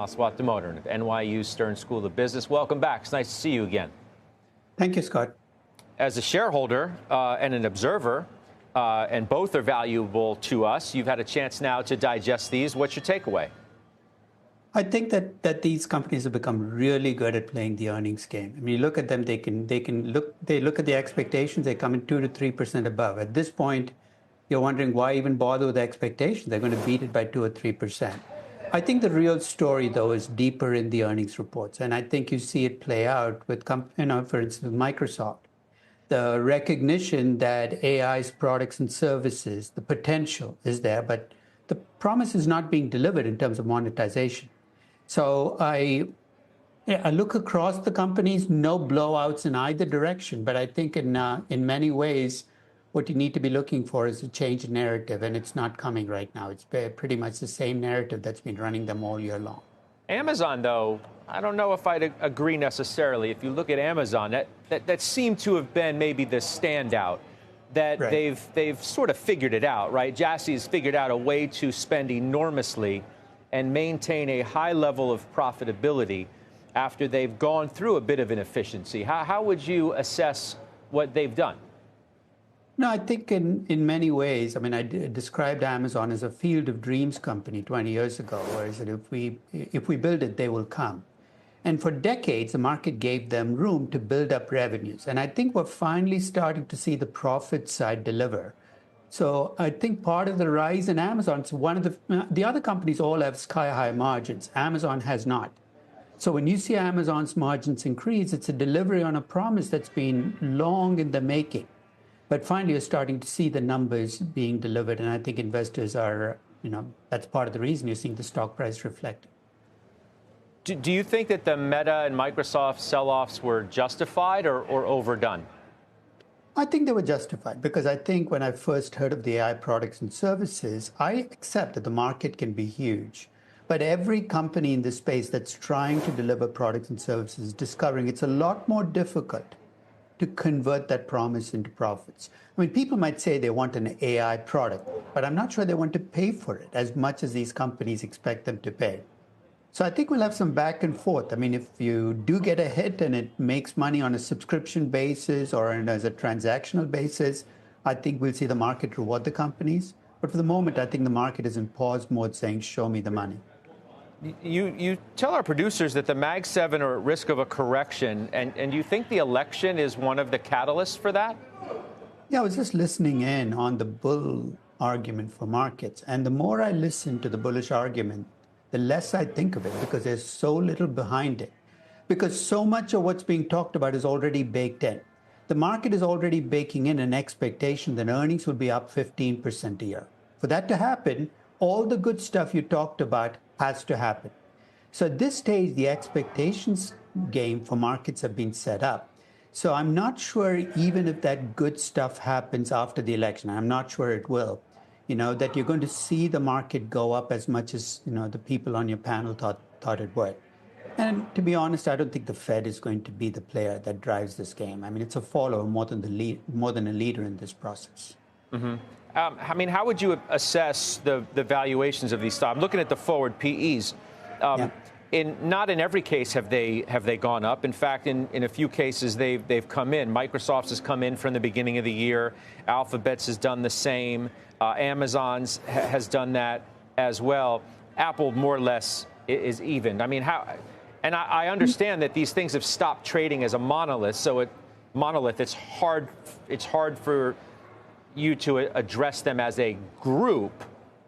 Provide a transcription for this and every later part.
Aswath Damodaran of NYU Stern School of Business. Welcome back. It's nice to see you again. Thank you, Scott. As a shareholder and an observer, and both are valuable to us, you've had a chance now to digest these. What's your takeaway? I think that these companies have become really good at playing the earnings game. I mean, you look at them; they look at the expectations. They come in 2 to 3% above. At this point, you're wondering why even bother with the expectations. They're going to beat it by 2 or 3%. I think the real story, though, is deeper in the earnings reports, and I think you see it play out with, for instance, Microsoft. The recognition that AI's products and services, the potential is there, but the promise is not being delivered in terms of monetization. So I look across the companies, no blowouts in either direction, but I think in many ways, what you need to be looking for is a change in narrative, and it's not coming right now. It's pretty much the same narrative that's been running them all year long. Amazon, though, I don't know if I'd agree necessarily. If you look at Amazon, that seemed to have been maybe the standout, that right. they've sort of figured it out, right? Jassie's figured out a way to spend enormously and maintain a high level of profitability after they've gone through a bit of inefficiency. How would you assess what they've done? No, I think in many ways, I mean, I described Amazon as a field of dreams company 20 years ago, whereas if we build it, they will come. And for decades, the market gave them room to build up revenues. And I think we're finally starting to see the profit side deliver. So I think part of the rise in Amazon, so one of the other companies all have sky-high margins. Amazon has not. So when you see Amazon's margins increase, it's a delivery on a promise that's been long in the making. But finally, you're starting to see the numbers being delivered. And I think investors are, that's part of the reason you're seeing the stock price reflect. Do you think that the Meta and Microsoft sell-offs were justified or overdone? I think they were justified because I think when I first heard of the AI products and services, I accept that the market can be huge. But every company in this space that's trying to deliver products and services is discovering it's a lot more difficult to convert that promise into profits. I mean, people might say they want an AI product, but I'm not sure they want to pay for it as much as these companies expect them to pay. So I think we'll have some back and forth. I mean, if you do get a hit and it makes money on a subscription basis or as a transactional basis, I think we'll see the market reward the companies. But for the moment, I think the market is in pause mode saying, show me the money. You tell our producers that the Mag 7 are at risk of a correction, and you think the election is one of the catalysts for that? Yeah, I was just listening in on the bull argument for markets. And the more I listen to the bullish argument, the less I think of it because there's so little behind it. Because so much of what's being talked about is already baked in. The market is already baking in an expectation that earnings will be up 15% a year. For that to happen, all the good stuff you talked about has to happen. So at this stage, the expectations game for markets have been set up. So I'm not sure even if that good stuff happens after the election. I'm not sure it will. That you're going to see the market go up as much as, the people on your panel thought it would. And to be honest, I don't think the Fed is going to be the player that drives this game. I mean, it's a follower more than a leader in this process. Mm-hmm. I mean, how would you assess the valuations of these stocks? I'm looking at the forward PEs. Not in every case have they gone up. In fact, in a few cases, they've come in. Microsoft's has come in from the beginning of the year. Alphabet's has done the same. Amazon's has done that as well. Apple more or less is even. I mean, how? And I understand that these things have stopped trading as a monolith. So it's hard for you to address them as a group.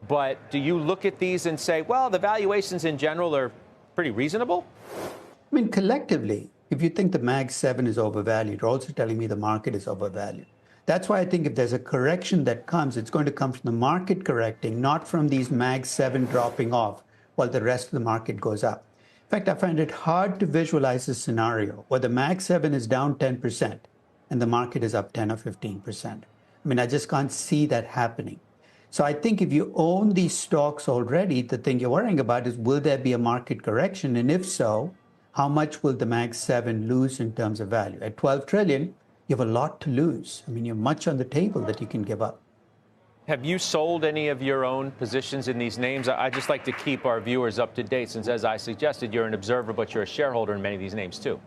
But do you look at these and say, well, the valuations in general are pretty reasonable? I mean, collectively, if you think the Mag 7 is overvalued, you're also telling me the market is overvalued. That's why I think if there's a correction that comes, it's going to come from the market correcting, not from these Mag 7 dropping off while the rest of the market goes up. In fact, I find it hard to visualize a scenario where the Mag 7 is down 10% and the market is up 10 or 15%. I mean, I just can't see that happening. So I think if you own these stocks already, the thing you're worrying about is, will there be a market correction? And if so, how much will the Mag 7 lose in terms of value? At 12 trillion, you have a lot to lose. I mean, you have much on the table that you can give up. Have you sold any of your own positions in these names? I just like to keep our viewers up to date, since, as I suggested, you're an observer, but you're a shareholder in many of these names, too.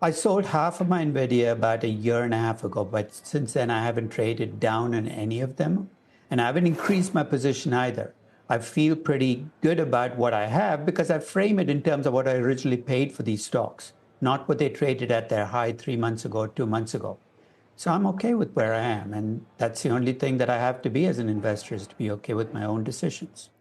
I sold half of my NVIDIA about a year and a half ago, but since then I haven't traded down on any of them, and I haven't increased my position either. I feel pretty good about what I have because I frame it in terms of what I originally paid for these stocks, not what they traded at their high 3 months ago, 2 months ago. So I'm okay with where I am, and that's the only thing that I have to be as an investor, is to be okay with my own decisions.